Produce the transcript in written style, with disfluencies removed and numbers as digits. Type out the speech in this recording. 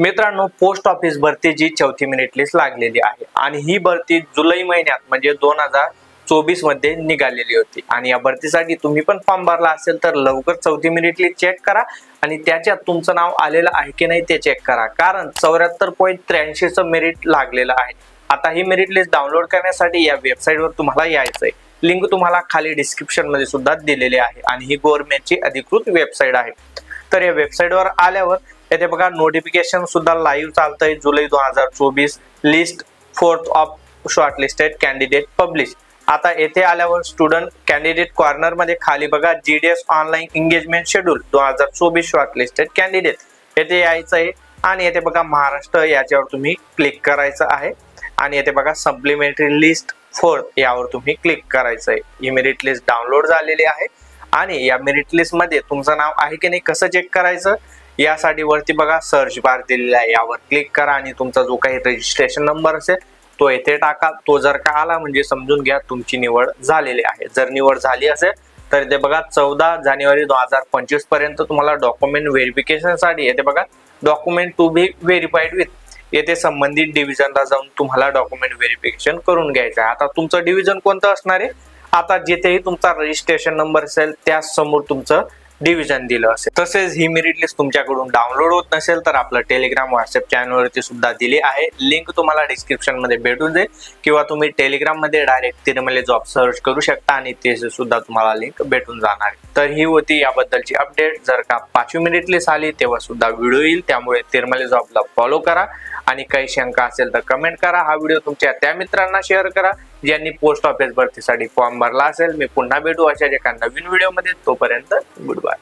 मित्रांनो, post office भरती जी चौथी मेरिट लिस्ट लागलेली आहे आणि ही भरती जुलै महिन्यात म्हणजे 2024 मध्ये निघालेली होती आणि या भरतीसाठी तुम्ही पण फॉर्म भरला असेल तर लवकर चौथी मेरिट लिस्ट चेक करा आणि त्याच्यात तुमचं नाव आलेलं आहे की नाही ते चेक करा, कारण 74.83 चं मेरिट लागलेलं आहे। आता ही मेरिट लिस्ट डाउनलोड करण्यासाठी या वेबसाईटवर तुम्हाला यायचंय। लिंक तुम्हाला खाली डिस्क्रिप्शन मध्ये सुद्धा दिलेली आहे आणि ही गव्हर्नमेंटची अधिकृत वेबसाईट आहे। तर या वेबसाईटवर आल्यावर येथे बघा नोटिफिकेशन सुद्धा लाईव्ह चालतंय। जुलै 2024 list 4th of shortlisted candidate publish. आता येथे आल्यावर स्टुडंट कॅन्डिडेट कॉर्नर मध्ये खाली बघा GDS online engagement schedule 2024 shortlisted candidate येथे यायचं आहे आणि येथे बघा महाराष्ट्र याच्यावर तुम्ही क्लिक करायचं आहे आणि येथे बघा सप्लिमेंटरी लिस्ट 4 यावर तुम्ही क्लिक करायचं आहे। ही मेरिट लिस्ट डाउनलोड झालेली आहे आणि या मेरिट लिस्ट मध्ये तुमचं नाव आहे की नाही कसं चेक करायचं यासाठी वरती बघा सर्च बार दिलेला आहे, यावर क्लिक करा आणि तुमचा जो काही रजिस्ट्रेशन नंबर असेल तो येथे टाका। तो जर का आला म्हणजे समजून घ्या तुमची निवड झालेली आहे। जर निवड झाली असेल तर इथे बघा 14 जानेवारी 2025 पर्यंत तुम्हाला डॉक्युमेंट व्हेरिफिकेशन साठी येथे बघा document to be verified with येथे संबंधित डिव्हिजनला जाऊन तुम्हाला डॉक्युमेंट व्हेरिफिकेशन करून घ्यायचं आहे। आता तुमचं डिव्हिजन कोणतं असणार आहे, आता जिथेही तुमचा रजिस्ट्रेशन नंबर असेल त्या समोर तुमचं डिव्हिजन दिलं असेल। तसेच ही मेरिट लिस्ट तुमच्याकडून डाउनलोड होत नसेल तर आपलं टेलिग्राम व्हॉट्सअप चॅनलवरती सुद्धा दिली आहे, लिंक तुम्हाला डिस्क्रिप्शन मध्ये भेटून जाईल किंवा तुम्ही टेलिग्राम मध्ये डायरेक्ट तिरमले जॉब सर्च करू शकता आणि ते सुद्धा तुम्हाला लिंक भेटून जाणार आहे। तर ही होती याबद्दलची अपडेट। जर का 5वी मेरिट लिस्ट आली तेव्हा सुद्धा व्हिडिओ येईल, त्यामुळे तिरमले जॉबला फॉलो करा आणि काही शंका असेल तर कमेंट करा। हा व्हिडिओ तुमच्या त्या मित्रांना शेअर करा ज्यांनी पोस्ट ऑफिस भरतीसाठी फॉर्म भरला असेल। मी पुन्हा भेटू अशाच एका नवीन व्हिडिओ मध्ये, तोपर्यंत गुड बाय।